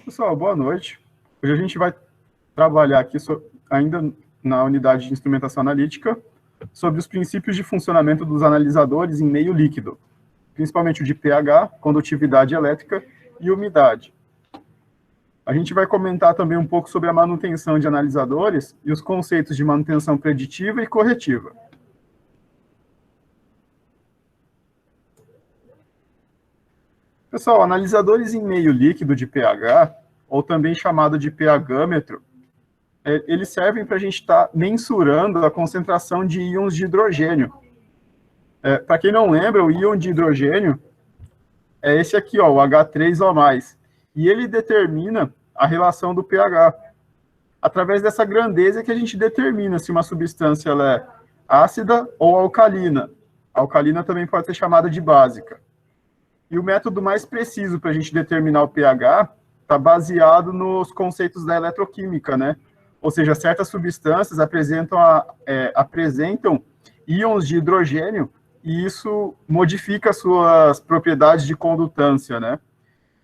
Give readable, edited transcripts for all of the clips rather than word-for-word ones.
Pessoal, boa noite. Hoje a gente vai trabalhar aqui ainda na unidade de instrumentação analítica sobre os princípios de funcionamento dos analisadores em meio líquido, principalmente o de pH, condutividade elétrica e umidade. A gente vai comentar também um pouco sobre a manutenção de analisadores e os conceitos de manutenção preditiva e corretiva. Pessoal, analisadores em meio líquido de pH, ou também chamado de pH-metro, eles servem para a gente estar mensurando a concentração de íons de hidrogênio. Para quem não lembra, o íon de hidrogênio é esse aqui, ó, o H3O+, e ele determina a relação do pH. Através dessa grandeza que a gente determina se uma substância ela é ácida ou alcalina. A alcalina também pode ser chamada de básica. E o método mais preciso para a gente determinar o pH está baseado nos conceitos da eletroquímica, né? Ou seja, certas substâncias apresentam íons de hidrogênio e isso modifica suas propriedades de condutância, né?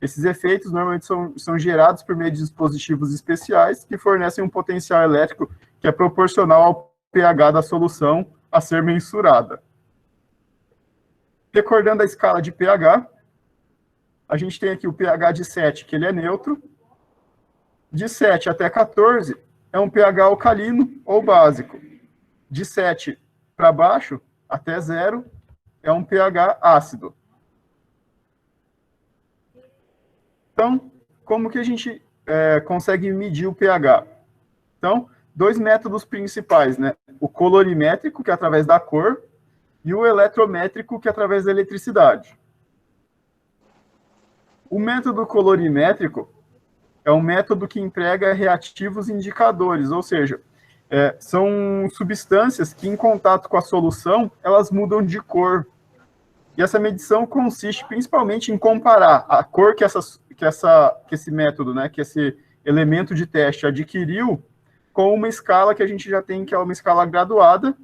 Esses efeitos normalmente são gerados por meio de dispositivos especiais que fornecem um potencial elétrico que é proporcional ao pH da solução a ser mensurada. Recordando a escala de pH, a gente tem aqui o pH de 7, que ele é neutro. De 7 até 14 é um pH alcalino ou básico. De 7 para baixo, até 0, é um pH ácido. Então, como que a gente consegue medir o pH? Então, dois métodos principais, né? O colorimétrico, que é através da cor, e o eletrométrico, que é através da eletricidade. O método colorimétrico é um método que emprega reativos indicadores, ou seja, são substâncias que, em contato com a solução, elas mudam de cor. E essa medição consiste principalmente em comparar a cor que esse método, né, que esse elemento de teste adquiriu, com uma escala que a gente já tem, que é uma escala graduada,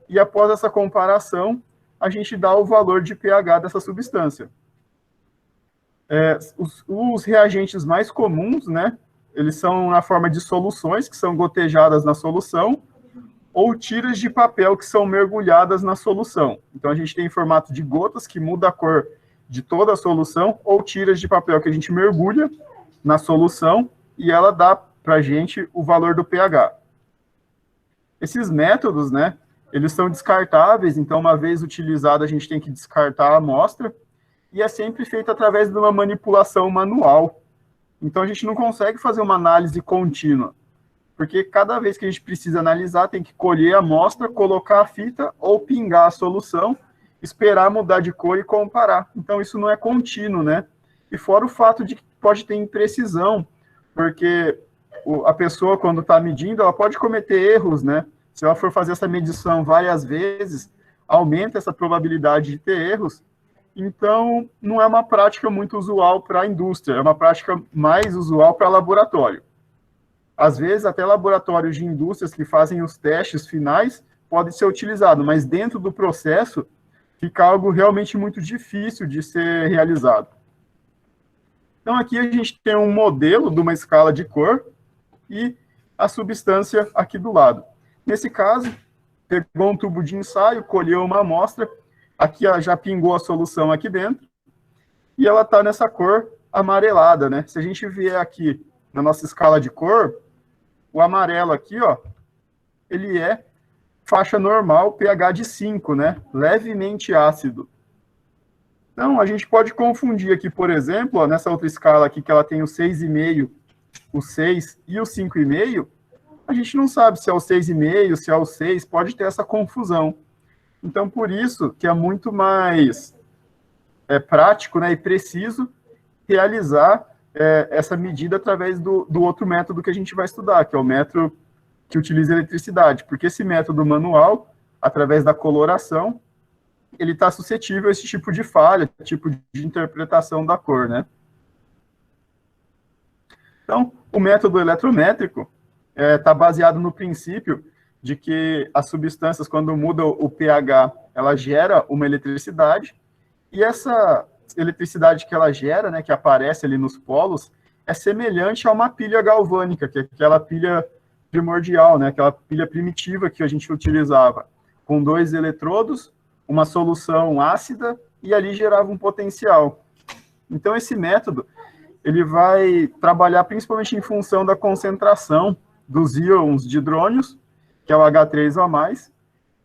e após essa comparação, a gente dá o valor de pH dessa substância. Os reagentes mais comuns, né, eles são na forma de soluções, que são gotejadas na solução, ou tiras de papel que são mergulhadas na solução. Então, a gente tem em formato de gotas, que muda a cor de toda a solução, ou tiras de papel que a gente mergulha na solução, e ela dá para a gente o valor do pH. Esses métodos, né, eles são descartáveis, então, uma vez utilizado, a gente tem que descartar a amostra, e é sempre feito através de uma manipulação manual. Então, a gente não consegue fazer uma análise contínua, porque cada vez que a gente precisa analisar, tem que colher a amostra, colocar a fita ou pingar a solução, esperar mudar de cor e comparar. Então, isso não é contínuo, né? E fora o fato de que pode ter imprecisão, porque a pessoa, quando está medindo, ela pode cometer erros, né? Se ela for fazer essa medição várias vezes, aumenta essa probabilidade de ter erros. Então, não é uma prática muito usual para a indústria, é uma prática mais usual para laboratório. Às vezes, até laboratórios de indústrias que fazem os testes finais podem ser utilizados, mas dentro do processo fica algo realmente muito difícil de ser realizado. Então, aqui a gente tem um modelo de uma escala de cor e a substância aqui do lado. Nesse caso, pegou um tubo de ensaio, colheu uma amostra, aqui já pingou a solução aqui dentro, e ela está nessa cor amarelada, né? Se a gente vier aqui na nossa escala de cor, o amarelo aqui, ó, ele é faixa normal, pH de 5, né? Levemente ácido. Então, a gente pode confundir aqui, por exemplo, ó, nessa outra escala aqui, que ela tem o 6,5, o 6 e o 5,5, a gente não sabe se é o 6,5, se é o 6, pode ter essa confusão. Então, por isso que é muito mais prático, né, e preciso realizar essa medida através do outro método que a gente vai estudar, que é o método que utiliza eletricidade, porque esse método manual, através da coloração, ele está suscetível a esse tipo de falha, tipo de interpretação da cor, né? Então, o método eletrométrico está baseado no princípio de que as substâncias, quando mudam o pH, ela gera uma eletricidade, e essa eletricidade que ela gera, né, que aparece ali nos polos, é semelhante a uma pilha galvânica, que é aquela pilha primordial, né? Aquela pilha primitiva que a gente utilizava, com 2 eletrodos, uma solução ácida, e ali gerava um potencial. Então, esse método, ele vai trabalhar principalmente em função da concentração dos íons de hidrônios, que é o H3O+,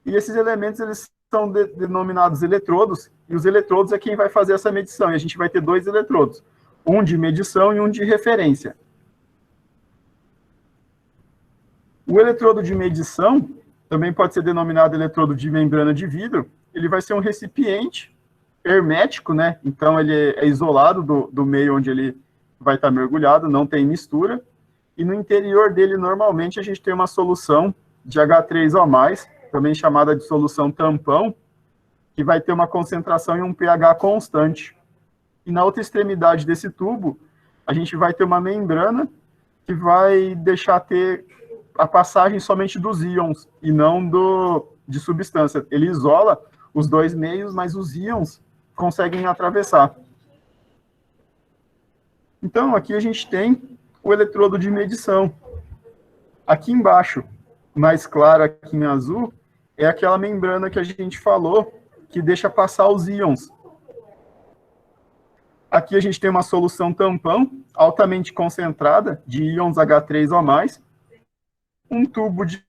e esses elementos, eles são denominados eletrodos, e os eletrodos é quem vai fazer essa medição, e a gente vai ter 2 eletrodos, um de medição e um de referência. O eletrodo de medição, também pode ser denominado eletrodo de membrana de vidro, ele vai ser um recipiente hermético, né? Então ele é isolado do meio onde ele vai estar mergulhado, não tem mistura, e no interior dele, normalmente, a gente tem uma solução de H3O+, também chamada de solução tampão, que vai ter uma concentração e um pH constante. E na outra extremidade desse tubo, a gente vai ter uma membrana que vai deixar ter a passagem somente dos íons e não de substância. Ele isola os 2 meios, mas os íons conseguem atravessar. Então, aqui a gente tem o eletrodo de medição. Aqui embaixo, mais claro aqui em azul, é aquela membrana que a gente falou, que deixa passar os íons. Aqui a gente tem uma solução tampão, altamente concentrada, de íons H3O+, um tubo de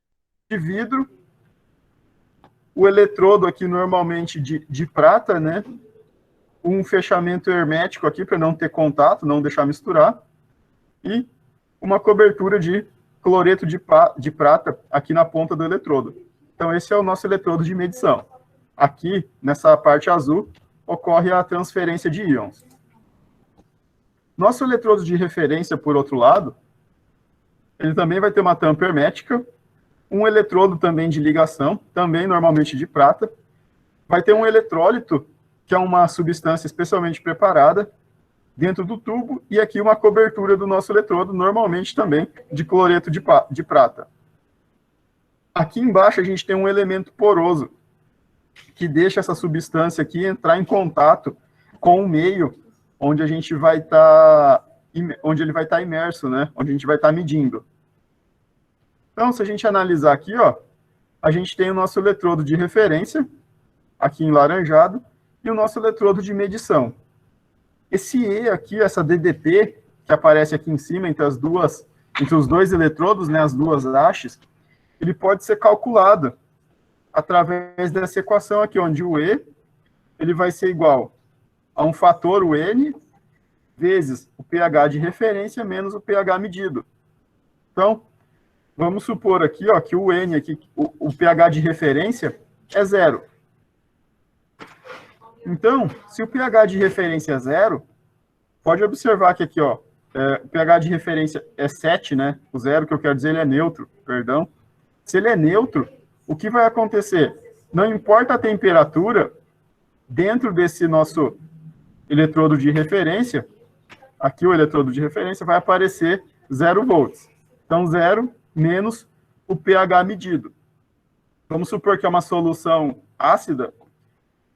vidro, o eletrodo aqui normalmente de prata, né? Um fechamento hermético aqui para não ter contato, não deixar misturar, e uma cobertura de cloreto de prata aqui na ponta do eletrodo. Então esse é o nosso eletrodo de medição. Aqui, nessa parte azul, ocorre a transferência de íons. Nosso eletrodo de referência, por outro lado, ele também vai ter uma tampa hermética, um eletrodo também de ligação, também normalmente de prata, vai ter um eletrólito, que é uma substância especialmente preparada dentro do tubo, e aqui uma cobertura do nosso eletrodo, normalmente também de cloreto de prata. Aqui embaixo a gente tem um elemento poroso, que deixa essa substância aqui entrar em contato com o meio onde a gente vai estar, onde ele vai estar imerso, né? Onde a gente vai estar medindo. Então, se a gente analisar aqui, ó, a gente tem o nosso eletrodo de referência, aqui em laranjado, e o nosso eletrodo de medição. Esse E aqui, essa DDP, que aparece aqui em cima, entre os 2 eletrodos, né, as 2 hastes, ele pode ser calculado através dessa equação aqui, onde o E ele vai ser igual a um fator, o N, vezes o pH de referência menos o pH medido. Então, vamos supor aqui, ó, que o N aqui, o pH de referência é 0. Então, se o pH de referência é 0, pode observar que aqui, ó, o pH de referência é 7, né? O 0, que eu quero dizer, ele é neutro, perdão. Se ele é neutro, o que vai acontecer? Não importa a temperatura, dentro desse nosso eletrodo de referência, aqui o eletrodo de referência vai aparecer 0 volts. Então, 0 menos o pH medido. Vamos supor que é uma solução ácida.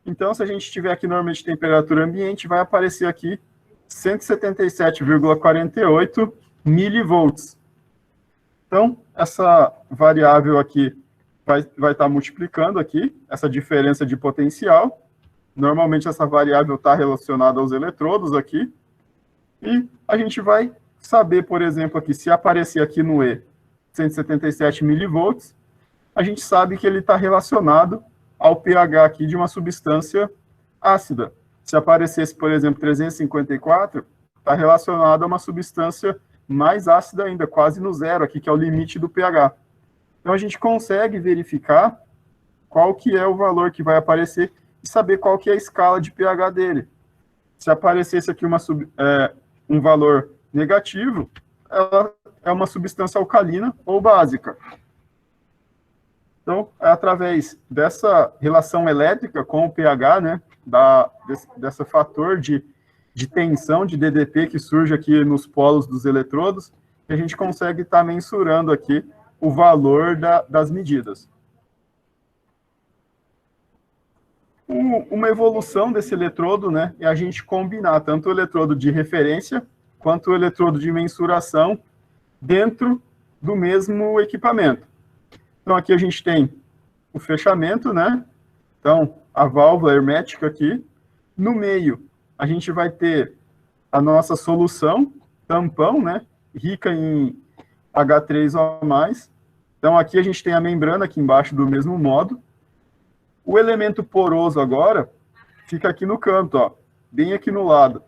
Então, se a gente tiver aqui normalmente temperatura ambiente, vai aparecer aqui 177,48 milivolts. Então, essa variável aqui vai estar multiplicando aqui, essa diferença de potencial. Normalmente, essa variável está relacionada aos eletrodos aqui. E a gente vai saber, por exemplo, aqui, se aparecer aqui no E 177 milivolts, a gente sabe que ele está relacionado ao pH aqui de uma substância ácida. Se aparecesse, por exemplo, 354, está relacionado a uma substância mais ácida ainda, quase no 0 aqui, que é o limite do pH. Então, a gente consegue verificar qual que é o valor que vai aparecer e saber qual que é a escala de pH dele. Se aparecesse aqui um valor negativo, ela é uma substância alcalina ou básica. Então, é através dessa relação elétrica com o pH, né, desse fator de tensão, de DDP, que surge aqui nos polos dos eletrodos, que a gente consegue estar mensurando aqui o valor das medidas. Uma evolução desse eletrodo, né, é a gente combinar tanto o eletrodo de referência quanto o eletrodo de mensuração dentro do mesmo equipamento. Então, aqui a gente tem o fechamento, né? Então, a válvula hermética aqui. No meio, a gente vai ter a nossa solução, tampão, né? Rica em H3O+. Então, aqui a gente tem a membrana aqui embaixo do mesmo modo. O elemento poroso agora fica aqui no canto, ó, bem aqui no lado.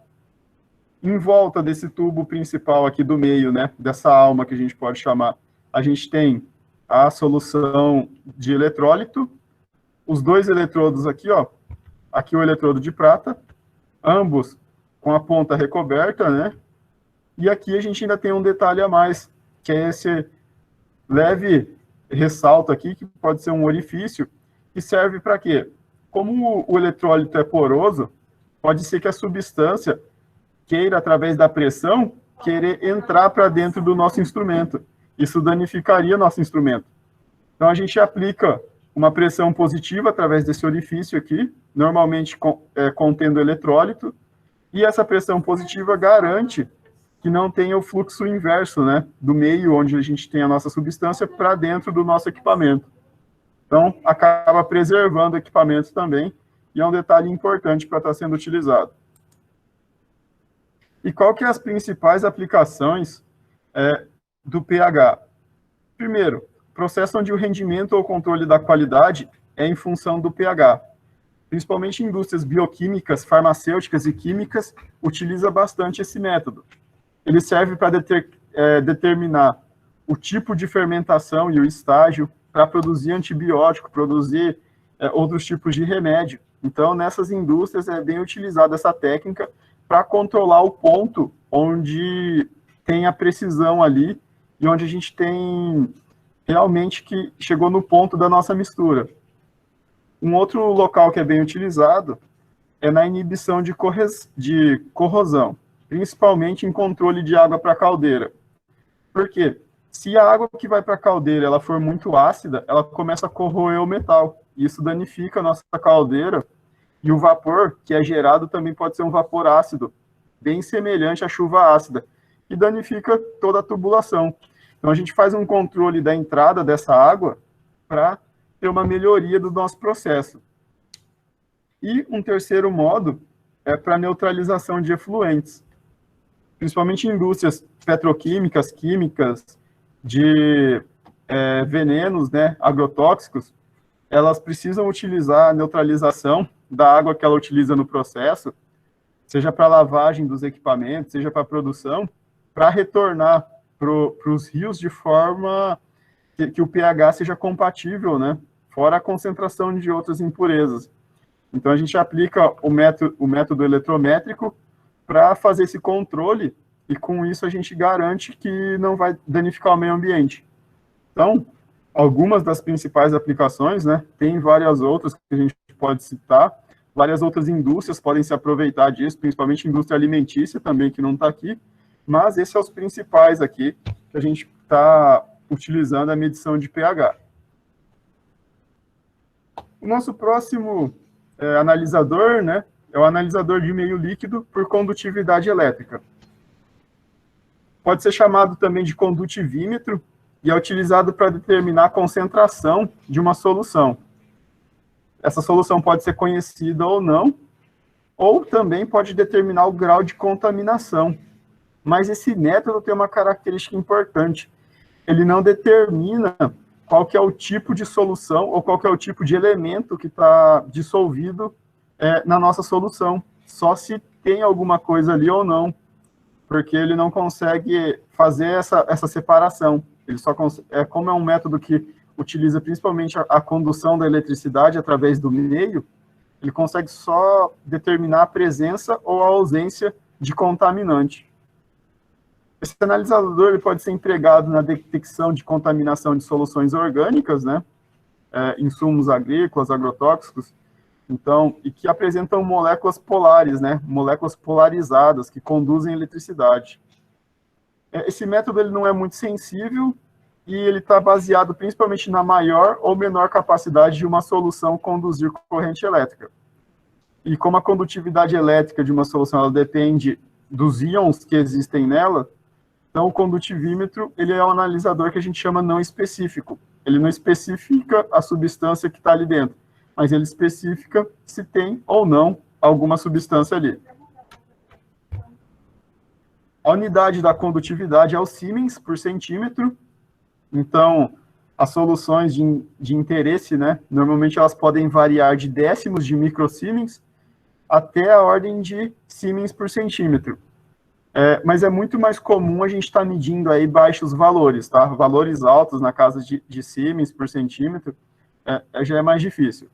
Em volta desse tubo principal aqui do meio, né, dessa alma que a gente pode chamar, a gente tem a solução de eletrólito, os dois eletrodos aqui, ó, aqui o eletrodo de prata, ambos com a ponta recoberta, né, e aqui a gente ainda tem um detalhe a mais, que é esse leve ressalto aqui, que pode ser um orifício, que serve para quê? Como o eletrólito é poroso, pode ser que a substância queira, através da pressão, querer entrar para dentro do nosso instrumento. Isso danificaria nosso instrumento. Então, a gente aplica uma pressão positiva através desse orifício aqui, normalmente contendo eletrólito, e essa pressão positiva garante que não tenha o fluxo inverso, né, do meio onde a gente tem a nossa substância para dentro do nosso equipamento. Então, acaba preservando o equipamento também, e é um detalhe importante para estar sendo utilizado. E qual que é as principais aplicações do pH? Primeiro, processo onde o rendimento ou controle da qualidade é em função do pH. Principalmente indústrias bioquímicas, farmacêuticas e químicas utiliza bastante esse método. Ele serve para determinar o tipo de fermentação e o estágio, para produzir antibiótico, produzir outros tipos de remédio. Então, nessas indústrias é bem utilizada essa técnica para controlar o ponto onde tem a precisão ali e onde a gente tem realmente que chegou no ponto da nossa mistura. Um outro local que é bem utilizado é na inibição de corrosão, principalmente em controle de água para caldeira. Por quê? Se a água que vai para a caldeira ela for muito ácida, ela começa a corroer o metal. Isso danifica a nossa caldeira. E o vapor que é gerado também pode ser um vapor ácido, bem semelhante à chuva ácida, e danifica toda a tubulação. Então, a gente faz um controle da entrada dessa água para ter uma melhoria do nosso processo. E um terceiro modo é para neutralização de efluentes. Principalmente em indústrias petroquímicas, químicas, de venenos, né, agrotóxicos, elas precisam utilizar a neutralização da água que ela utiliza no processo, seja para lavagem dos equipamentos, seja para produção, para retornar para os rios de forma que o pH seja compatível, né, fora a concentração de outras impurezas. Então, a gente aplica o método eletrométrico para fazer esse controle, e com isso a gente garante que não vai danificar o meio ambiente. Então, algumas das principais aplicações, né, tem várias outras que a gente pode citar, várias outras indústrias podem se aproveitar disso, principalmente indústria alimentícia também, que não está aqui, mas esses são os principais aqui, que a gente está utilizando a medição de pH. O nosso próximo analisador, né, é o analisador de meio líquido por condutividade elétrica. Pode ser chamado também de condutivímetro e é utilizado para determinar a concentração de uma solução. Essa solução pode ser conhecida ou não, ou também pode determinar o grau de contaminação. Mas esse método tem uma característica importante. Ele não determina qual que é o tipo de solução ou qual que é o tipo de elemento que está dissolvido na nossa solução. Só se tem alguma coisa ali ou não, porque ele não consegue fazer essa separação. Ele só como é um método que utiliza principalmente a condução da eletricidade através do meio, ele consegue só determinar a presença ou a ausência de contaminante. Esse analisador ele pode ser empregado na detecção de contaminação de soluções orgânicas, né, insumos agrícolas, agrotóxicos, então, e que apresentam moléculas polares, né, moléculas polarizadas que conduzem eletricidade. Esse método ele não é muito sensível e ele está baseado principalmente na maior ou menor capacidade de uma solução conduzir corrente elétrica. E como a condutividade elétrica de uma solução ela depende dos íons que existem nela. Então, o condutivímetro, ele é um analisador que a gente chama não específico. Ele não especifica a substância que está ali dentro, mas ele especifica se tem ou não alguma substância ali. A unidade da condutividade é o Siemens por centímetro. Então, as soluções de interesse, né, normalmente elas podem variar de décimos de microsiemens até a ordem de Siemens por centímetro. Mas é muito mais comum a gente estar medindo aí baixos valores, tá? Valores altos na casa de Siemens por centímetro já é mais difícil.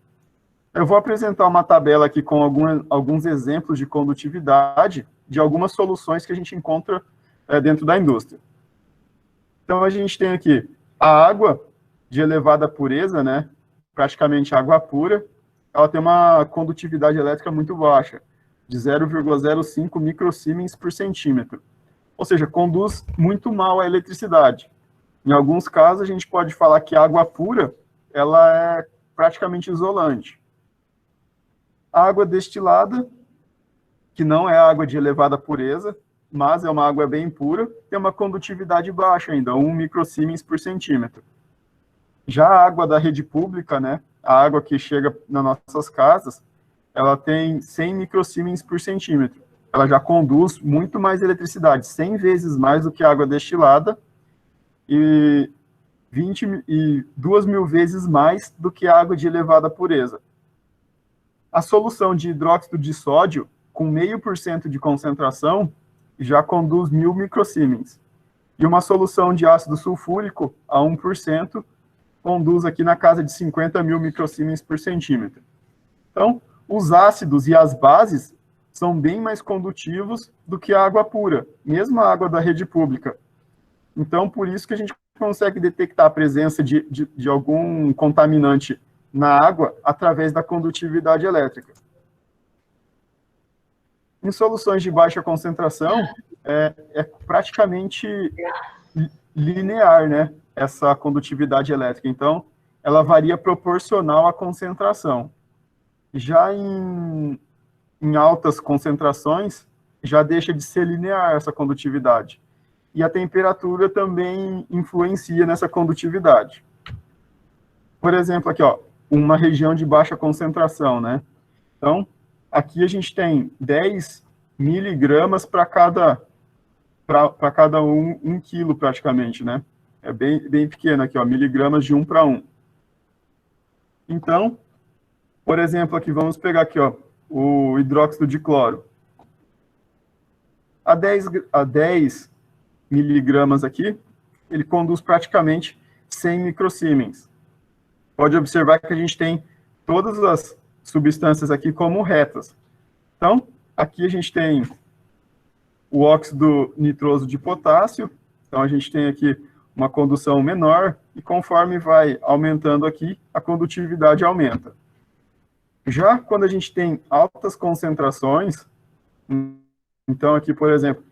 Eu vou apresentar uma tabela aqui com alguns exemplos de condutividade de algumas soluções que a gente encontra dentro da indústria. Então, a gente tem aqui a água de elevada pureza, né? Praticamente água pura, ela tem uma condutividade elétrica muito baixa, de 0,05 microsiemens por centímetro. Ou seja, conduz muito mal a eletricidade. Em alguns casos, a gente pode falar que a água pura, ela é praticamente isolante. A água destilada, que não é água de elevada pureza, mas é uma água bem pura, tem uma condutividade baixa ainda, 1 microsiemens por centímetro. Já a água da rede pública, né, a água que chega nas nossas casas, ela tem 100 microsiemens por centímetro. Ela já conduz muito mais eletricidade, 100 vezes mais do que a água destilada e 2.000 vezes mais do que a água de elevada pureza. A solução de hidróxido de sódio, com 0,5% de concentração, já conduz 1.000 microsiemens. E uma solução de ácido sulfúrico, a 1%, conduz aqui na casa de 50.000 microsiemens por centímetro. Então, os ácidos e as bases são bem mais condutivos do que a água pura, mesmo a água da rede pública. Então, por isso que a gente consegue detectar a presença de algum contaminante na água através da condutividade elétrica. Em soluções de baixa concentração, é praticamente linear, né, essa condutividade elétrica. Então, ela varia proporcional à concentração. Já em altas concentrações, já deixa de ser linear essa condutividade. E a temperatura também influencia nessa condutividade. Por exemplo, aqui, ó, uma região de baixa concentração, né? Então, aqui a gente tem 10 miligramas para cada 1 quilo, praticamente, né? É bem pequeno aqui, ó, miligramas de 1 para 1. Então, por exemplo, aqui, vamos pegar aqui, ó, o hidróxido de cloro. A 10 miligramas aqui, ele conduz praticamente 100 microsiemens. Pode observar que a gente tem todas as substâncias aqui como retas. Então, aqui a gente tem o óxido nitroso de potássio. Então, a gente tem aqui uma condução menor, e conforme vai aumentando aqui, a condutividade aumenta. Já quando a gente tem altas concentrações, então aqui, por exemplo,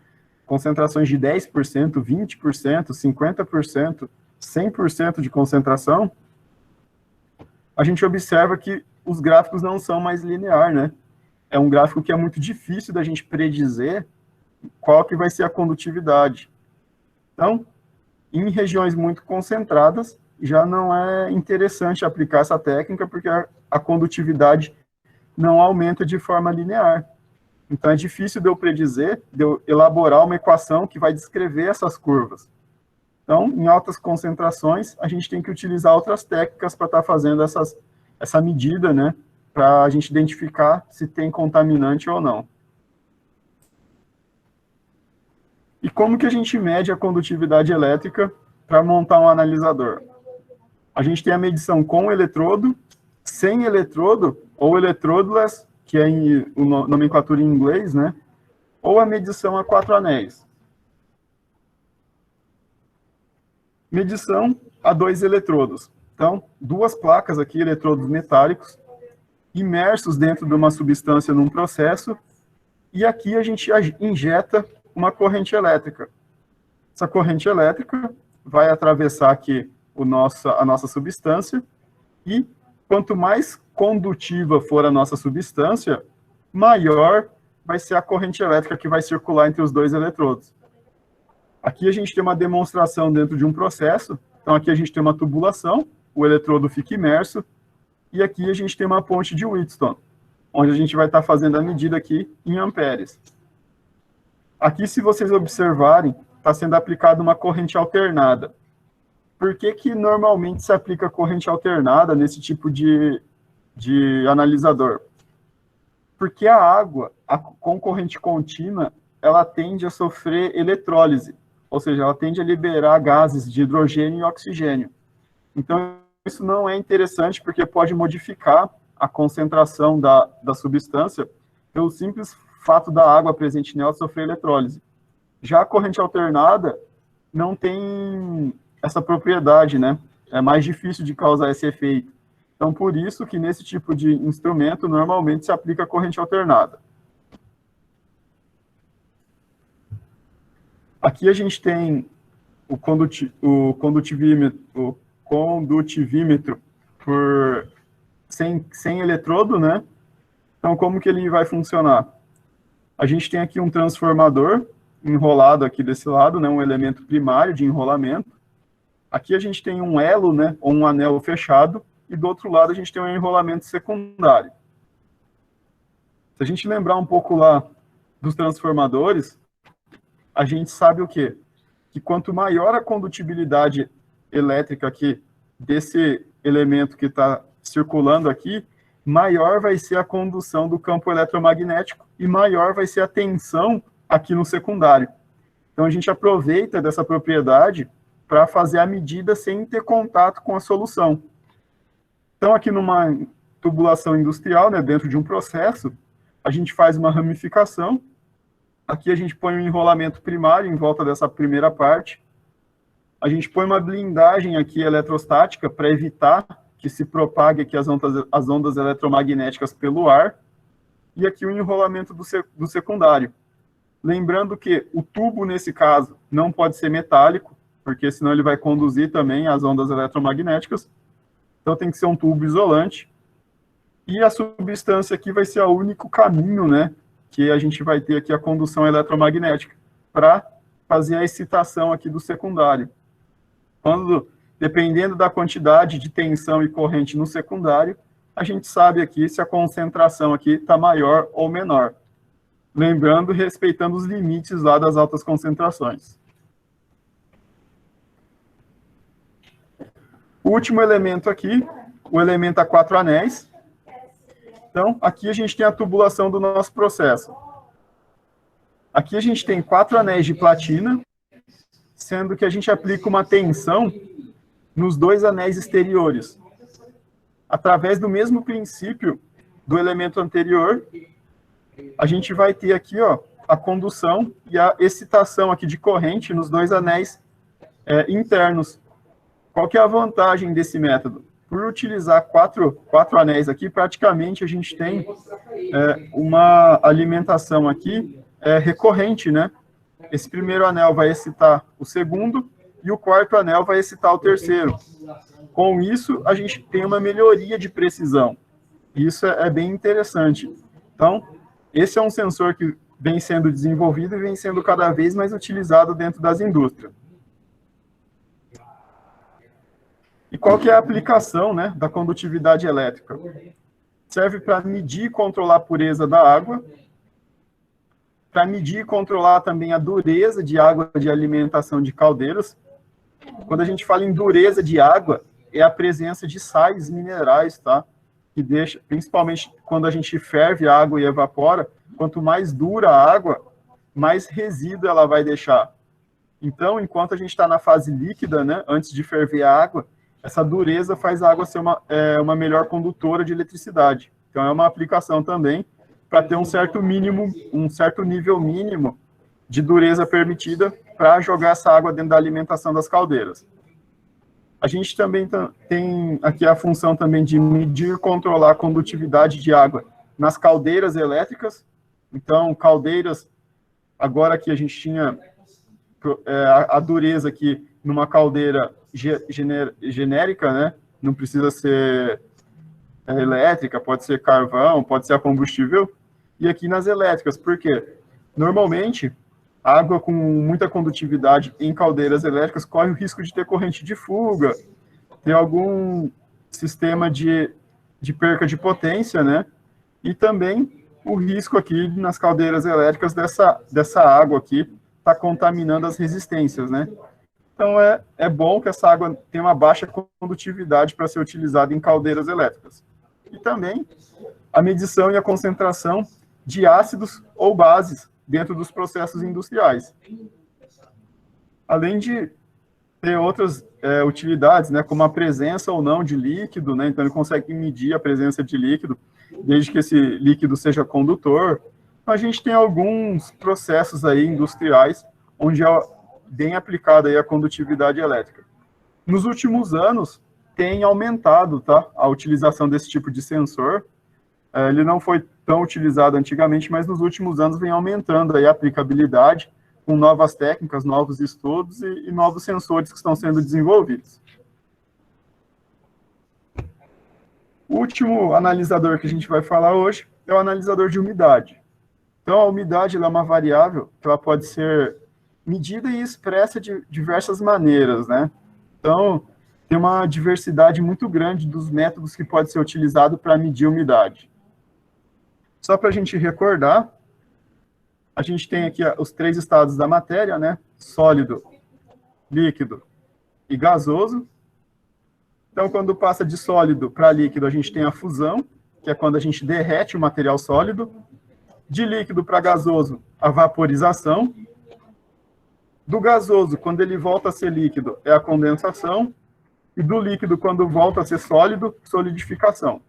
concentrações de 10%, 20%, 50%, 100% de concentração, a gente observa que os gráficos não são mais lineares, né? É um gráfico que é muito difícil da gente predizer qual que vai ser a condutividade. Então, em regiões muito concentradas, já não é interessante aplicar essa técnica, porque a condutividade não aumenta de forma linear. Então, é difícil de eu predizer, de eu elaborar uma equação que vai descrever essas curvas. Então, em altas concentrações, a gente tem que utilizar outras técnicas para estar fazendo essa medida, né, para a gente identificar se tem contaminante ou não. E como que a gente mede a condutividade elétrica para montar um analisador? A gente tem a medição com eletrodo, sem eletrodo, ou electrodeless, que é nomenclatura em inglês, né? Ou a medição a 4 anéis. Medição a 2 eletrodos. Então, 2 placas aqui, eletrodos metálicos, imersos dentro de uma substância num processo, e aqui a gente injeta uma corrente elétrica. Essa corrente elétrica vai atravessar aqui a nossa substância, e quanto mais condutiva for a nossa substância, maior vai ser a corrente elétrica que vai circular entre os dois eletrodos. Aqui a gente tem uma demonstração dentro de um processo. Então, aqui a gente tem uma tubulação, o eletrodo fica imerso, e aqui a gente tem uma ponte de Wheatstone, onde a gente vai estar fazendo a medida aqui em amperes. Aqui, se vocês observarem, está sendo aplicada uma corrente alternada. Por que que normalmente se aplica corrente alternada nesse tipo de analisador? Porque a água, com corrente contínua, ela tende a sofrer eletrólise, ou seja, ela tende a liberar gases de hidrogênio e oxigênio. Então, isso não é interessante porque pode modificar a concentração da substância pelo simples fato da água presente nela sofrer eletrólise. Já a corrente alternada não tem essa propriedade, né? É mais difícil de causar esse efeito. Então, por isso que nesse tipo de instrumento, normalmente se aplica a corrente alternada. Aqui a gente tem o condutivímetro por sem eletrodo, né? Então, como que ele vai funcionar? A gente tem aqui um transformador enrolado aqui desse lado, né? Um elemento primário de enrolamento. Aqui a gente tem um elo, né? Ou um anel fechado. E do outro lado a gente tem um enrolamento secundário. Se a gente lembrar um pouco lá dos transformadores, a gente sabe o quê? Que quanto maior a condutibilidade elétrica aqui desse elemento que está circulando aqui, maior vai ser a condução do campo eletromagnético e maior vai ser a tensão aqui no secundário. Então a gente aproveita dessa propriedade para fazer a medida sem ter contato com a solução. Então, aqui numa tubulação industrial, né, dentro de um processo, a gente faz uma ramificação. Aqui a gente põe um enrolamento primário em volta dessa primeira parte. A gente põe uma blindagem aqui eletrostática para evitar que se propague aqui as ondas eletromagnéticas pelo ar. E aqui o enrolamento do secundário. Lembrando que o tubo, nesse caso, não pode ser metálico, porque senão ele vai conduzir também as ondas eletromagnéticas. Então tem que ser um tubo isolante. E a substância aqui vai ser o único caminho, né, que a gente vai ter aqui a condução eletromagnética para fazer a excitação aqui do secundário. Dependendo da quantidade de tensão e corrente no secundário, a gente sabe aqui se a concentração aqui está maior ou menor. Lembrando, respeitando os limites lá das altas concentrações. O último elemento aqui, o elemento a 4 anéis. Então, aqui a gente tem a tubulação do nosso processo. Aqui a gente tem 4 anéis de platina, sendo que a gente aplica uma tensão nos 2 anéis exteriores. Através do mesmo princípio do elemento anterior, a gente vai ter aqui, ó, a condução e a excitação aqui de corrente nos 2 anéis internos. Qual que é a vantagem desse método? Por utilizar quatro anéis aqui, praticamente a gente tem uma alimentação aqui recorrente, né? Esse primeiro anel vai excitar o segundo e o quarto anel vai excitar o terceiro. Com isso, a gente tem uma melhoria de precisão. Isso é bem interessante. Então, esse é um sensor que vem sendo desenvolvido e vem sendo cada vez mais utilizado dentro das indústrias. E qual que é a aplicação, né, da condutividade elétrica? Serve para medir e controlar a pureza da água, para medir e controlar também a dureza de água de alimentação de caldeiras. Quando a gente fala em dureza de água, é a presença de sais minerais, tá? Que deixa, principalmente quando a gente ferve a água e evapora, quanto mais dura a água, mais resíduo ela vai deixar. Então, enquanto a gente está na fase líquida, né, antes de ferver a água, essa dureza faz a água ser uma melhor condutora de eletricidade. Então, é uma aplicação também para ter um certo nível mínimo de dureza permitida para jogar essa água dentro da alimentação das caldeiras. A gente também tem aqui a função também de medir e controlar a condutividade de água nas caldeiras elétricas. Então, caldeiras, agora que a gente tinha a dureza aqui numa caldeira genérica, né? Não precisa ser elétrica, pode ser carvão, pode ser a combustível. e aqui nas elétricas. Por quê? Normalmente, água com muita condutividade em caldeiras elétricas corre o risco de ter corrente de fuga, ter algum sistema de perca de potência, né? E também o risco aqui nas caldeiras elétricas dessa água aqui tá contaminando as resistências, né? Então, é bom que essa água tenha uma baixa condutividade para ser utilizada em caldeiras elétricas. E também a medição e a concentração de ácidos ou bases dentro dos processos industriais. Além de ter outras utilidades, né, como a presença ou não de líquido, né, então ele consegue medir a presença de líquido, desde que esse líquido seja condutor. Então, a gente tem alguns processos aí industriais onde é bem aplicada aí a condutividade elétrica. Nos últimos anos, tem aumentado, tá, a utilização desse tipo de sensor. Ele não foi tão utilizado antigamente, mas nos últimos anos vem aumentando aí a aplicabilidade com novas técnicas, novos estudos e novos sensores que estão sendo desenvolvidos. O último analisador que a gente vai falar hoje é o analisador de umidade. Então, a umidade ela é uma variável que ela pode ser medida e expressa de diversas maneiras, né? Então, tem uma diversidade muito grande dos métodos que pode ser utilizado para medir a umidade. Só para a gente recordar, a gente tem aqui os 3 estados da matéria, né? Sólido, líquido e gasoso. Então, quando passa de sólido para líquido, a gente tem a fusão, que é quando a gente derrete o material sólido. De líquido para gasoso, a vaporização. Do gasoso, quando ele volta a ser líquido, é a condensação. E do líquido, quando volta a ser sólido, solidificação.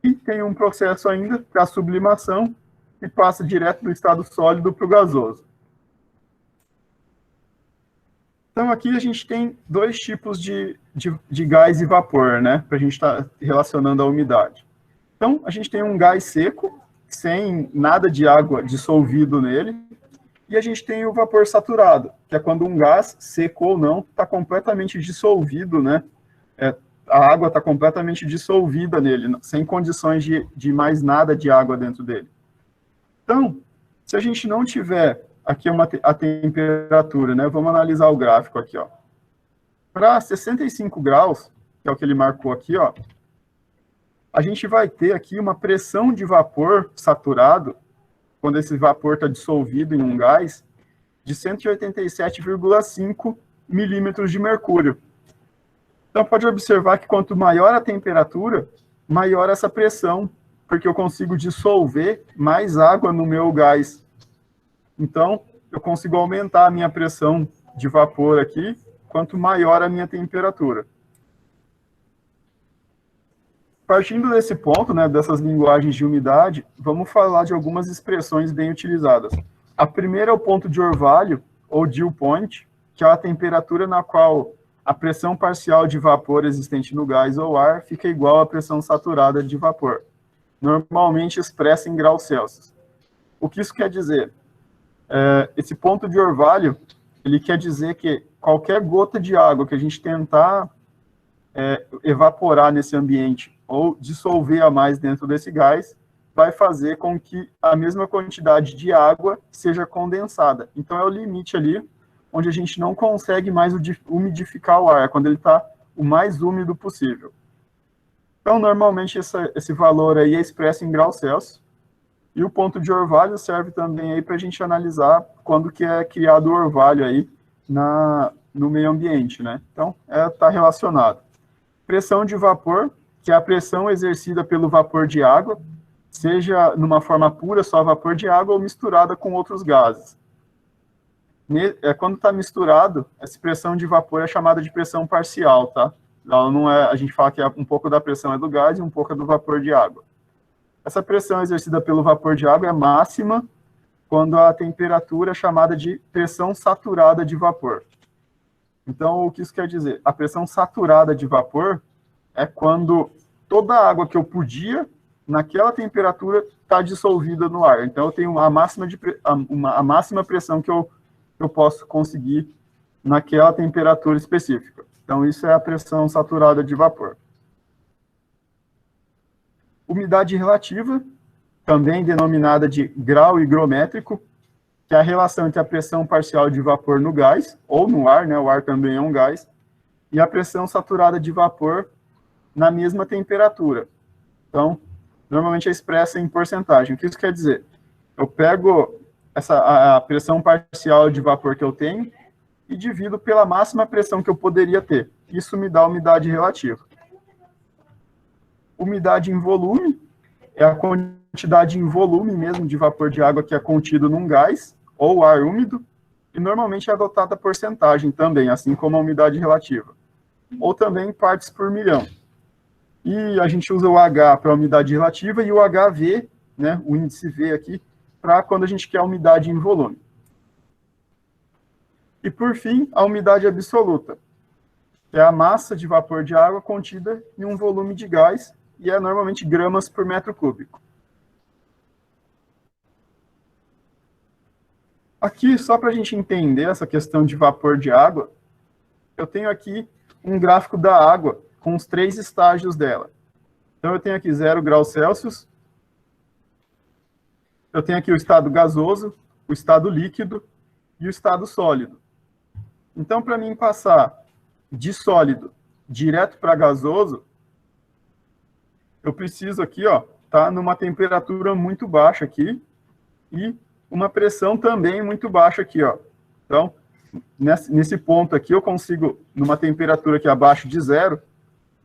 E tem um processo ainda, que é a sublimação, que passa direto do estado sólido para o gasoso. Então, aqui a gente tem 2 tipos de gás e vapor, né? Para a gente estar relacionando a umidade. Então, a gente tem um gás seco, sem nada de água dissolvido nele, e a gente tem o vapor saturado, que é quando um gás, seco ou não, está completamente dissolvido, né? A água está completamente dissolvida nele, sem condições de mais nada de água dentro dele. Então, se a gente não tiver aqui a temperatura, né? Vamos analisar o gráfico aqui, ó. Para 65 graus, que é o que ele marcou aqui, ó, a gente vai ter aqui uma pressão de vapor saturado, quando esse vapor está dissolvido em um gás, de 187,5 milímetros de mercúrio. Então, pode observar que quanto maior a temperatura, maior essa pressão, porque eu consigo dissolver mais água no meu gás. Então, eu consigo aumentar a minha pressão de vapor aqui, quanto maior a minha temperatura. Partindo desse ponto, né, dessas linguagens de umidade, vamos falar de algumas expressões bem utilizadas. A primeira é o ponto de orvalho, ou dew point, que é a temperatura na qual a pressão parcial de vapor existente no gás ou ar fica igual à pressão saturada de vapor, normalmente expressa em graus Celsius. O que isso quer dizer? Esse ponto de orvalho, ele quer dizer que qualquer gota de água que a gente tentar evaporar nesse ambiente ou dissolver a mais dentro desse gás, vai fazer com que a mesma quantidade de água seja condensada. Então, é o limite ali, onde a gente não consegue mais umidificar o ar, quando ele está o mais úmido possível. Então, normalmente, esse valor aí é expresso em graus Celsius, e o ponto de orvalho serve também aí para a gente analisar quando que é criado o orvalho aí no meio ambiente, né? Então, está relacionado. Pressão de vapor, que é a pressão exercida pelo vapor de água, seja numa forma pura, só vapor de água, ou misturada com outros gases. Quando está misturado, essa pressão de vapor é chamada de pressão parcial, tá? Ela não é, a gente fala que um pouco da pressão é do gás e um pouco é do vapor de água. Essa pressão exercida pelo vapor de água é máxima quando a temperatura é chamada de pressão saturada de vapor. Então, o que isso quer dizer? A pressão saturada de vapor é quando toda a água que eu podia, naquela temperatura, está dissolvida no ar. Então, eu tenho a máxima pressão que eu posso conseguir naquela temperatura específica. Então, isso é a pressão saturada de vapor. Umidade relativa, também denominada de grau higrométrico, que é a relação entre a pressão parcial de vapor no gás, ou no ar, né, o ar também é um gás, e a pressão saturada de vapor na mesma temperatura. Então, normalmente é expressa em porcentagem. O que isso quer dizer? Eu pego a pressão parcial de vapor que eu tenho e divido pela máxima pressão que eu poderia ter. Isso me dá a umidade relativa. Umidade em volume é a quantidade em volume mesmo de vapor de água que é contido num gás ou ar úmido, e normalmente é adotada a porcentagem também, assim como a umidade relativa. Ou também partes por milhão. E a gente usa o H para a umidade relativa e o HV, né, o índice V aqui, para quando a gente quer a umidade em volume. E, por fim, a umidade absoluta, que é a massa de vapor de água contida em um volume de gás, e é normalmente gramas por metro cúbico. Aqui, só para a gente entender essa questão de vapor de água, eu tenho aqui um gráfico da água com os 3 estágios dela. Então, eu tenho aqui 0 graus Celsius, eu tenho aqui o estado gasoso, o estado líquido e o estado sólido. Então, para mim passar de sólido direto para gasoso, eu preciso aqui, ó, tá numa temperatura muito baixa aqui e uma pressão também muito baixa aqui, ó. Então, nesse ponto aqui, eu consigo, numa temperatura aqui abaixo de 0,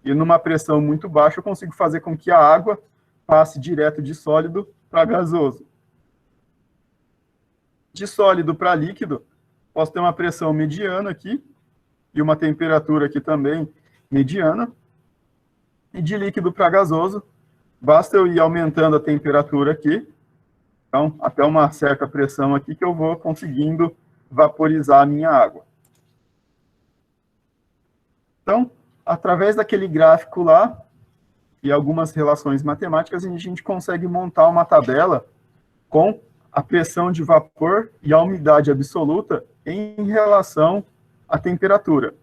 e numa pressão muito baixa, eu consigo fazer com que a água passe direto de sólido para gasoso. De sólido para líquido, posso ter uma pressão mediana aqui, e uma temperatura aqui também mediana. E de líquido para gasoso, basta eu ir aumentando a temperatura aqui, então, até uma certa pressão aqui, que eu vou conseguindo vaporizar a minha água. Então, através daquele gráfico lá, e algumas relações matemáticas, a gente consegue montar uma tabela com a pressão de vapor e a umidade absoluta em relação à temperatura.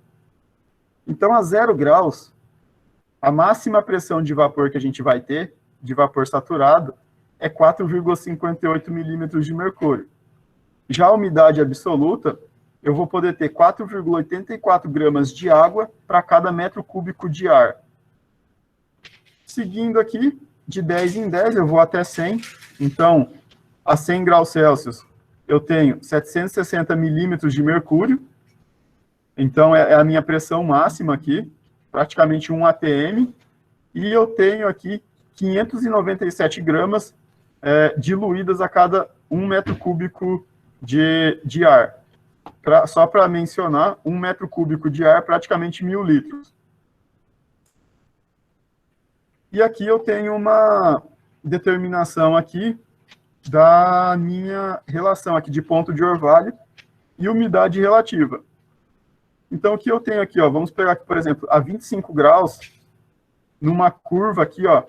Então, a 0 graus, a máxima pressão de vapor que a gente vai ter, de vapor saturado, é 4,58 milímetros de mercúrio. Já a umidade absoluta, eu vou poder ter 4,84 gramas de água para cada metro cúbico de ar. Seguindo aqui, de 10 em 10, eu vou até 100. Então, a 100 graus Celsius, eu tenho 760 milímetros de mercúrio. Então, é a minha pressão máxima aqui, praticamente 1 atm. E eu tenho aqui 597 gramas diluídas a cada 1 metro cúbico de ar. Só para mencionar, 1 metro cúbico de ar, praticamente 1000 litros. E aqui eu tenho uma determinação aqui da minha relação aqui de ponto de orvalho e umidade relativa. Então, o que eu tenho aqui, ó, vamos pegar aqui, por exemplo, a 25 graus, numa curva aqui, ó,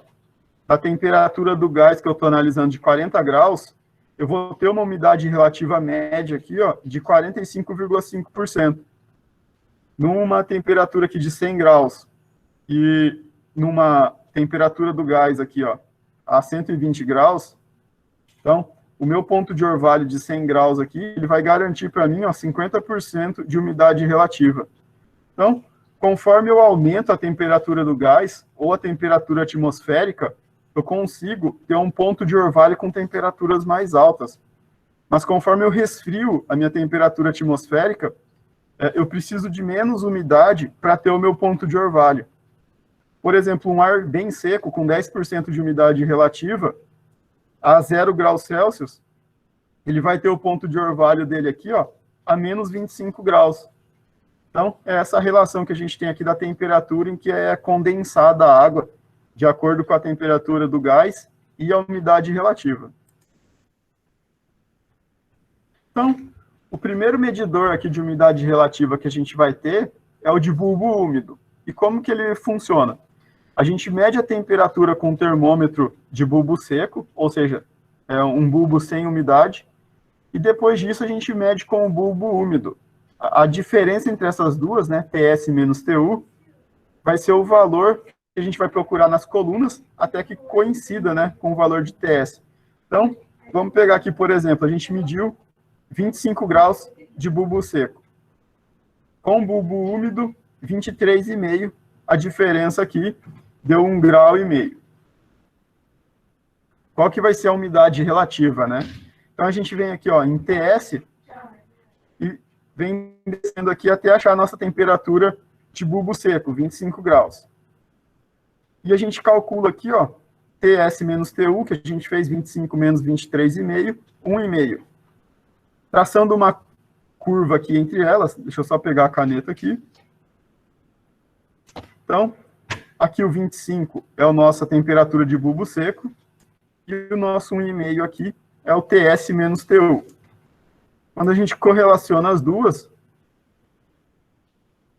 da temperatura do gás que eu estou analisando de 40 graus, eu vou ter uma umidade relativa média aqui, ó, de 45,5%. Numa temperatura aqui de 100 graus e numa temperatura do gás aqui, ó, a 120 graus, então, o meu ponto de orvalho de 100 graus aqui, ele vai garantir para mim, ó, 50% de umidade relativa. Então, conforme eu aumento a temperatura do gás ou a temperatura atmosférica, eu consigo ter um ponto de orvalho com temperaturas mais altas. Mas conforme eu resfrio a minha temperatura atmosférica, eu preciso de menos umidade para ter o meu ponto de orvalho. Por exemplo, um ar bem seco, com 10% de umidade relativa, a 0 graus Celsius, ele vai ter o ponto de orvalho dele aqui, ó, a menos 25 graus. Então, é essa relação que a gente tem aqui da temperatura em que é condensada a água, de acordo com a temperatura do gás e a umidade relativa. Então, o primeiro medidor aqui de umidade relativa que a gente vai ter é o de bulbo úmido. E como que ele funciona? A gente mede a temperatura com um termômetro de bulbo seco, ou seja, é um bulbo sem umidade, e depois disso a gente mede com o bulbo úmido. A diferença entre essas duas, né, TS menos TU, vai ser o valor que a gente vai procurar nas colunas, até que coincida, né, com o valor de TS. Então, vamos pegar aqui, por exemplo, a gente mediu 25 graus de bulbo seco. Com bulbo úmido, 23,5. A diferença aqui deu 1,5 grau. Qual que vai ser a umidade relativa, né? Então, a gente vem aqui, ó, em TS, e vem descendo aqui até achar a nossa temperatura de bulbo seco, 25 graus. E a gente calcula aqui, ó, TS menos TU, que a gente fez 25 menos 23,5, 1,5. Traçando uma curva aqui entre elas, deixa eu só pegar a caneta aqui. Então, aqui o 25 é a nossa temperatura de bulbo seco, e o nosso 1,5 aqui é o TS menos TU. Quando a gente correlaciona as duas,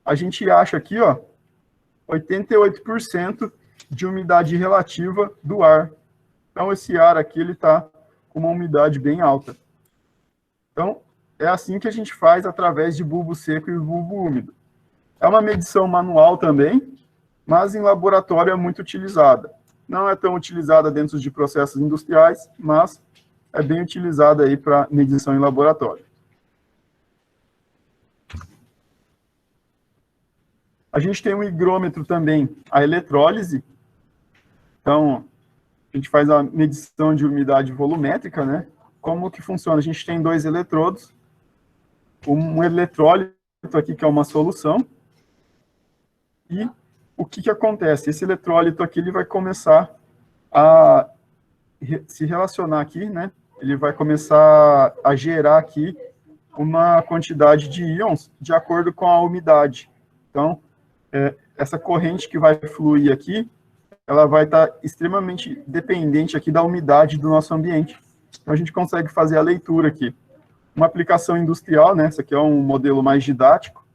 a gente acha aqui, ó, 88% de umidade relativa do ar. Então, esse ar aqui, ele está com uma umidade bem alta. Então, é assim que a gente faz através de bulbo seco e bulbo úmido. É uma medição manual também, mas em laboratório é muito utilizada. Não é tão utilizada dentro de processos industriais, mas é bem utilizada aí para medição em laboratório. A gente tem um higrômetro também, a eletrólise. Então, a gente faz a medição de umidade volumétrica, né? Como que funciona? A gente tem 2 eletrodos, um eletrólito aqui, que é uma solução, e o que acontece? Esse eletrólito aqui, ele vai começar a se relacionar aqui, né? Ele vai começar a gerar aqui uma quantidade de íons de acordo com a umidade. Então, essa corrente que vai fluir aqui, ela vai estar extremamente dependente aqui da umidade do nosso ambiente. Então, a gente consegue fazer a leitura aqui. Uma aplicação industrial, né? Esse aqui é um modelo mais didático.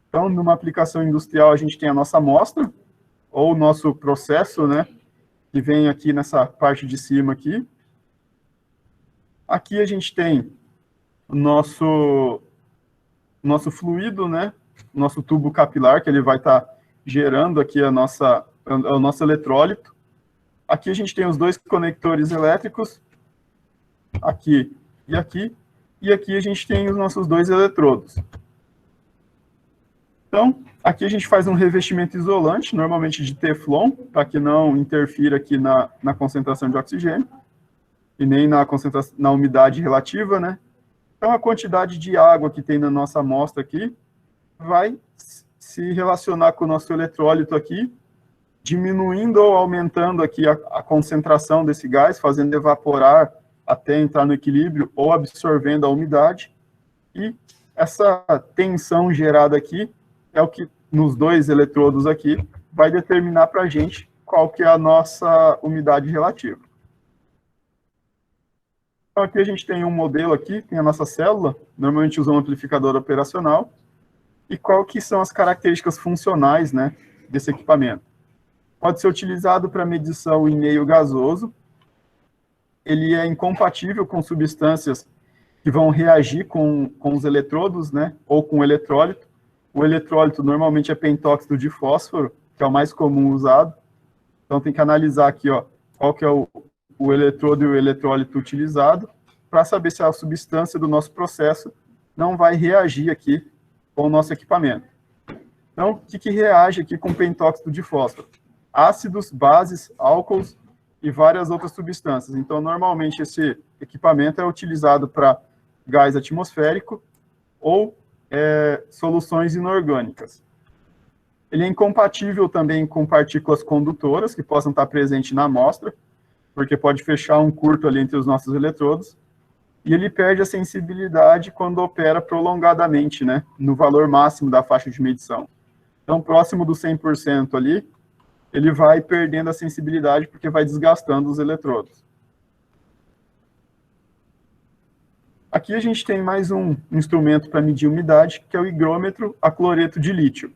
Então, numa aplicação industrial, a gente tem a nossa amostra, ou o nosso processo, né? Que vem aqui nessa parte de cima aqui. Aqui a gente tem o nosso fluido, né? Nosso tubo capilar, que ele vai estar gerando aqui o nosso eletrólito. Aqui a gente tem os 2 conectores elétricos, aqui e aqui. E aqui a gente tem os nossos 2 eletrodos. Então, aqui a gente faz um revestimento isolante, normalmente de Teflon, para que não interfira aqui na concentração de oxigênio, e nem na umidade relativa, né? Então, a quantidade de água que tem na nossa amostra aqui vai se relacionar com o nosso eletrólito aqui, diminuindo ou aumentando aqui a concentração desse gás, fazendo evaporar até entrar no equilíbrio, ou absorvendo a umidade. E essa tensão gerada aqui é o que, nos 2 eletrodos aqui, vai determinar para a gente qual que é a nossa umidade relativa. Então, aqui a gente tem um modelo aqui, tem a nossa célula, normalmente usa um amplificador operacional, e qual que são as características funcionais, né, desse equipamento. Pode ser utilizado para medição em meio gasoso, ele é incompatível com substâncias que vão reagir com os eletrodos, né, ou com o eletrólito. O eletrólito normalmente é pentóxido de fósforo, que é o mais comum usado. Então tem que analisar aqui, ó, qual que é o eletrodo e o eletrólito utilizado, para saber se a substância do nosso processo não vai reagir aqui com o nosso equipamento. Então, o que reage aqui com pentóxido de fósforo? Ácidos, bases, álcools e várias outras substâncias. Então, normalmente esse equipamento é utilizado para gás atmosférico ou soluções inorgânicas. Ele é incompatível também com partículas condutoras que possam estar presentes na amostra, porque pode fechar um curto ali entre os nossos eletrodos, e ele perde a sensibilidade quando opera prolongadamente, né, no valor máximo da faixa de medição. Então, próximo do 100% ali, ele vai perdendo a sensibilidade porque vai desgastando os eletrodos. Aqui a gente tem mais um instrumento para medir umidade, que é o higrômetro a cloreto de lítio,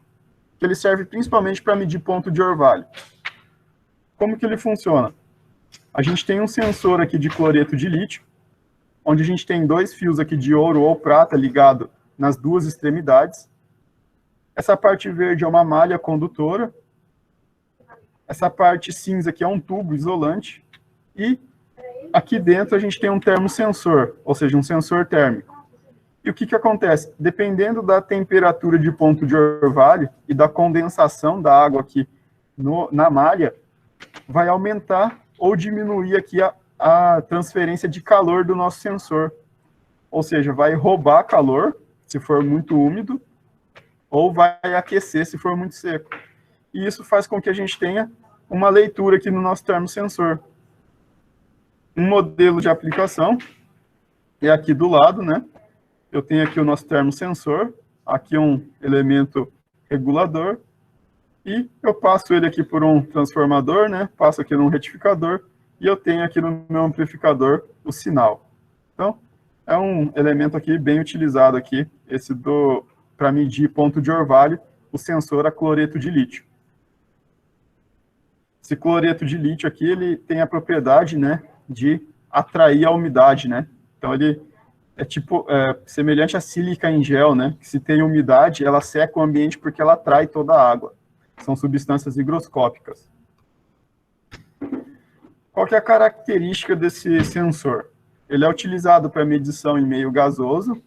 que ele serve principalmente para medir ponto de orvalho. Como que ele funciona? A gente tem um sensor aqui de cloreto de lítio, onde a gente tem 2 fios aqui de ouro ou prata ligado nas 2 extremidades. Essa parte verde é uma malha condutora. Essa parte cinza aqui é um tubo isolante. E aqui dentro a gente tem um termosensor, ou seja, um sensor térmico. E o que acontece? Dependendo da temperatura de ponto de orvalho e da condensação da água aqui na malha, vai aumentar ou diminuir aqui a transferência de calor do nosso sensor. Ou seja, vai roubar calor, se for muito úmido, ou vai aquecer, se for muito seco. E isso faz com que a gente tenha uma leitura aqui no nosso termosensor. Um modelo de aplicação é aqui do lado, né? Eu tenho aqui o nosso termosensor, aqui um elemento regulador, e eu passo ele aqui por um transformador, né? Passo aqui num retificador, e eu tenho aqui no meu amplificador o sinal. Então, é um elemento aqui bem utilizado aqui, esse para medir ponto de orvalho, o sensor a cloreto de lítio. Esse cloreto de lítio aqui, ele tem a propriedade, né, de atrair a umidade, né? Então, ele é semelhante à sílica em gel, né? Que se tem umidade, ela seca o ambiente porque ela atrai toda a água. São substâncias higroscópicas. Qual que é a característica desse sensor? Ele é utilizado para medição em meio gasoso.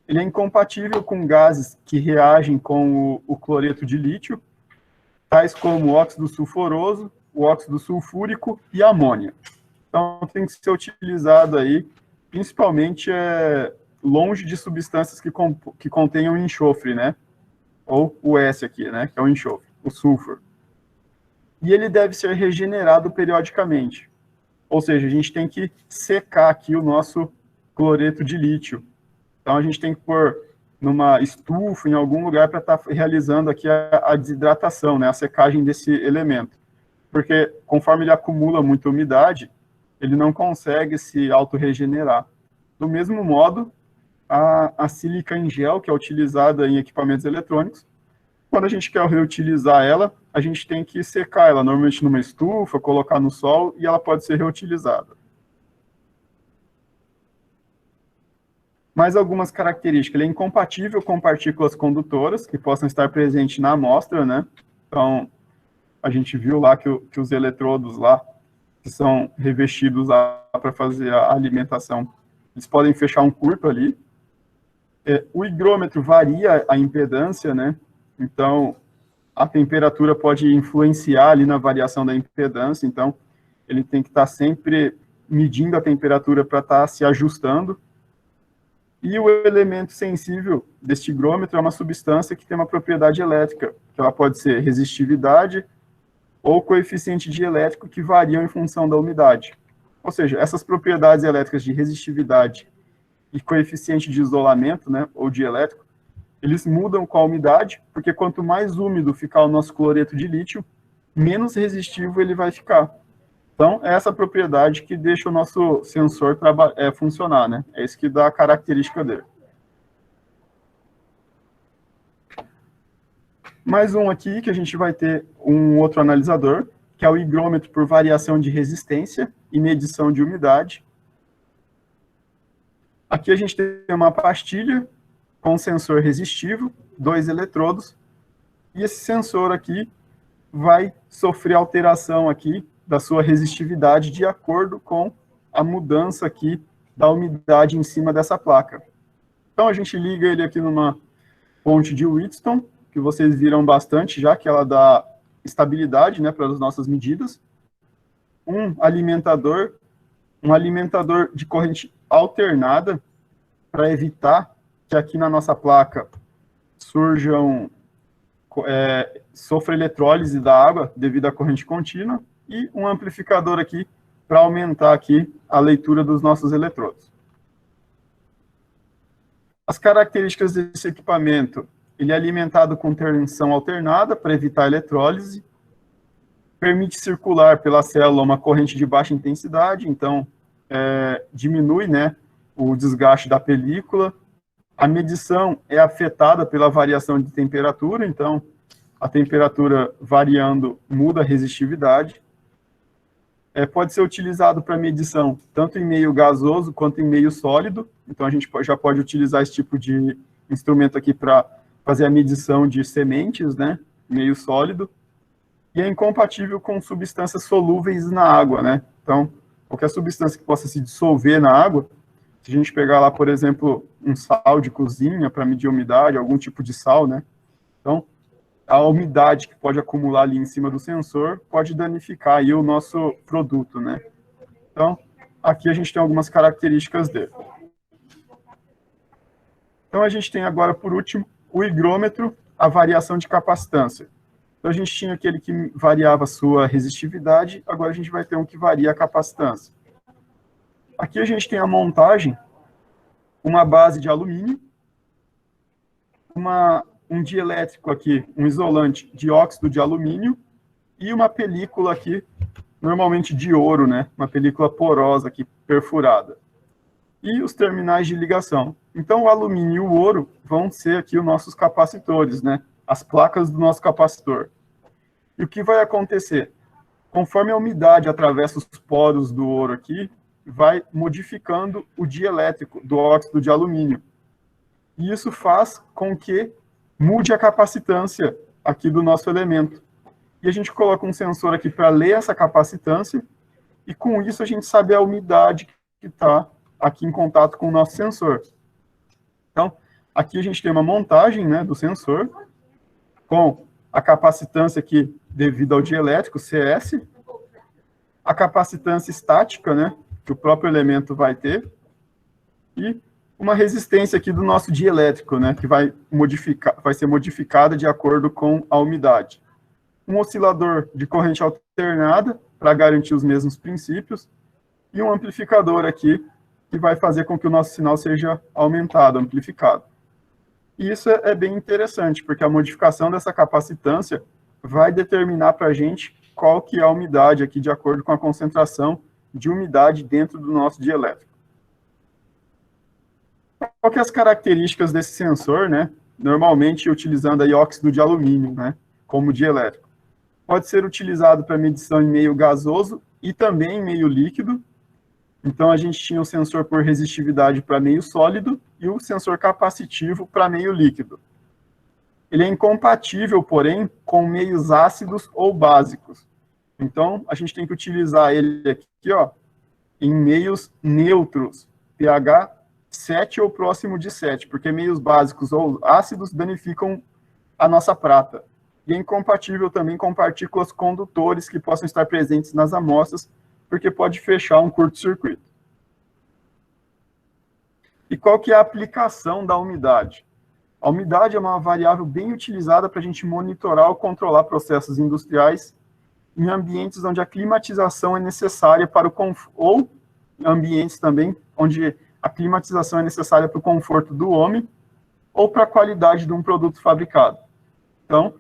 Ele é incompatível com gases que reagem com o cloreto de lítio, tais como o óxido sulfuroso, o óxido sulfúrico e a amônia. Então, tem que ser utilizado aí, principalmente longe de substâncias que contenham enxofre, né? Ou o S aqui, né? Que é o enxofre, o sulfur. E ele deve ser regenerado periodicamente. Ou seja, a gente tem que secar aqui o nosso cloreto de lítio. Então, a gente tem que pôr numa estufa, em algum lugar, para estar realizando aqui a desidratação, né? A secagem desse elemento. Porque, conforme ele acumula muita umidade, ele não consegue se autorregenerar. Do mesmo modo, a sílica em gel, que é utilizada em equipamentos eletrônicos, quando a gente quer reutilizar ela, a gente tem que secar ela, normalmente numa estufa, colocar no sol, e ela pode ser reutilizada. Mais algumas características. Ele é incompatível com partículas condutoras, que possam estar presentes na amostra, né? Então, a gente viu lá que os eletrodos lá, que são revestidos para fazer a alimentação, eles podem fechar um curto ali. O higrômetro varia a impedância, né? Então, a temperatura pode influenciar ali na variação da impedância, então, ele tem que estar sempre medindo a temperatura para estar se ajustando. E o elemento sensível deste higrômetro é uma substância que tem uma propriedade elétrica, que ela pode ser resistividade ou coeficiente dielétrico, que variam em função da umidade. Ou seja, essas propriedades elétricas de resistividade e coeficiente de isolamento, né, ou dielétrico, eles mudam com a umidade, porque quanto mais úmido ficar o nosso cloreto de lítio, menos resistivo ele vai ficar. Então, é essa propriedade que deixa o nosso sensor funcionar, né? É isso que dá a característica dele. Mais um aqui, que a gente vai ter um outro analisador, que é o higrômetro por variação de resistência e medição de umidade. Aqui a gente tem uma pastilha com sensor resistivo, 2 eletrodos, e esse sensor aqui vai sofrer alteração aqui da sua resistividade de acordo com a mudança aqui da umidade em cima dessa placa. Então, a gente liga ele aqui numa fonte de Wheatstone, que vocês viram bastante já, que ela dá estabilidade, né, para as nossas medidas. Um alimentador de corrente alternada, para evitar que aqui na nossa placa sofra eletrólise da água devido à corrente contínua, e um amplificador aqui para aumentar aqui a leitura dos nossos eletrodos. As características desse equipamento: ele é alimentado com tensão alternada para evitar a eletrólise, permite circular pela célula uma corrente de baixa intensidade, então diminui, né, o desgaste da película. A medição é afetada pela variação de temperatura, então a temperatura variando muda a resistividade. Pode ser utilizado para medição tanto em meio gasoso quanto em meio sólido, então a gente já pode utilizar esse tipo de instrumento aqui para fazer a medição de sementes, né, meio sólido, e é incompatível com substâncias solúveis na água, né, então qualquer substância que possa se dissolver na água, se a gente pegar lá, por exemplo, um sal de cozinha para medir a umidade, algum tipo de sal, né? Então, a umidade que pode acumular ali em cima do sensor pode danificar aí o nosso produto, né? Então, aqui a gente tem algumas características dele. Então, a gente tem agora, por último, o higrômetro, a variação de capacitância. Então, a gente tinha aquele que variava a sua resistividade, agora a gente vai ter um que varia a capacitância. Aqui a gente tem a montagem, uma base de alumínio, um dielétrico aqui, um isolante de óxido de alumínio e uma película aqui, normalmente de ouro, né? Uma película porosa aqui, perfurada. E os terminais de ligação. Então, o alumínio e o ouro vão ser aqui os nossos capacitores, né? As placas do nosso capacitor. E o que vai acontecer? Conforme a umidade atravessa os poros do ouro aqui, vai modificando o dielétrico do óxido de alumínio. E isso faz com que mude a capacitância aqui do nosso elemento. E a gente coloca um sensor aqui para ler essa capacitância, e com isso a gente sabe a umidade que está aqui em contato com o nosso sensor. Então, aqui a gente tem uma montagem, né, do sensor, com a capacitância aqui devido ao dielétrico, CS, a capacitância estática, né, que o próprio elemento vai ter, e uma resistência aqui do nosso dielétrico, né, que vai ser modificada de acordo com a umidade. Um oscilador de corrente alternada, para garantir os mesmos princípios, e um amplificador aqui, que vai fazer com que o nosso sinal seja aumentado, amplificado. E isso é bem interessante, porque a modificação dessa capacitância vai determinar para a gente qual que é a umidade aqui, de acordo com a concentração de umidade dentro do nosso dielétrico. Qual que é as características desse sensor, né? Normalmente utilizando aí óxido de alumínio, né, como dielétrico. Pode ser utilizado para medição em meio gasoso e também em meio líquido. Então, a gente tinha o sensor por resistividade para meio sólido e o sensor capacitivo para meio líquido. Ele é incompatível, porém, com meios ácidos ou básicos. Então, a gente tem que utilizar ele aqui, ó, em meios neutros, pH 7 ou próximo de 7, porque meios básicos ou ácidos danificam a nossa prata. E é incompatível também com partículas condutores que possam estar presentes nas amostras, porque pode fechar um curto-circuito. E qual que é a aplicação da umidade? A umidade é uma variável bem utilizada para a gente monitorar ou controlar processos industriais em ambientes onde a climatização é necessária para o conforto, ou ambientes também onde a climatização é necessária para o conforto do homem ou para a qualidade de um produto fabricado. Então,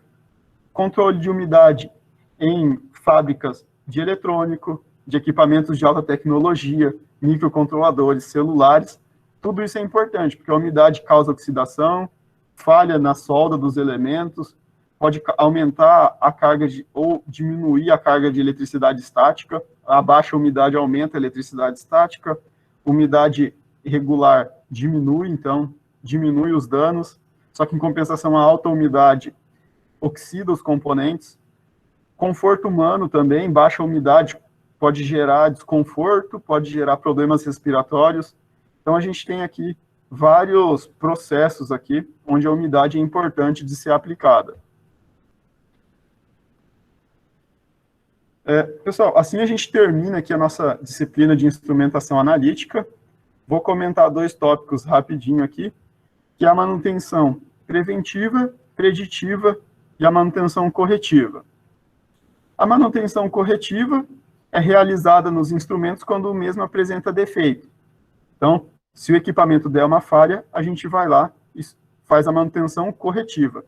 controle de umidade em fábricas de eletrônico, de equipamentos de alta tecnologia, microcontroladores, celulares, tudo isso é importante, porque a umidade causa oxidação, falha na solda dos elementos, pode aumentar a carga ou diminuir a carga de eletricidade estática, a baixa umidade aumenta a eletricidade estática, umidade irregular diminui, então diminui os danos, só que em compensação a alta umidade oxida os componentes. Conforto humano também, baixa umidade pode gerar desconforto, pode gerar problemas respiratórios. Então, a gente tem aqui vários processos aqui, onde a umidade é importante de ser aplicada. Pessoal, assim a gente termina aqui a nossa disciplina de instrumentação analítica. Vou comentar dois tópicos rapidinho aqui, que é a manutenção preventiva, preditiva e a manutenção corretiva. A manutenção corretiva é realizada nos instrumentos quando o mesmo apresenta defeito. Então, se o equipamento der uma falha, a gente vai lá e faz a manutenção corretiva.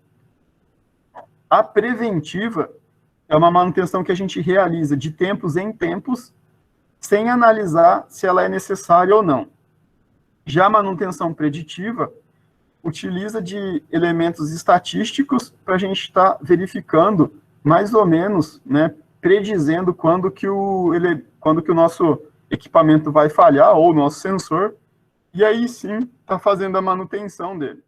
A preventiva é uma manutenção que a gente realiza de tempos em tempos, sem analisar se ela é necessária ou não. Já a manutenção preditiva utiliza de elementos estatísticos para a gente estar verificando, mais ou menos, né, predizendo quando que o nosso equipamento vai falhar, ou o nosso sensor, e aí sim está fazendo a manutenção dele.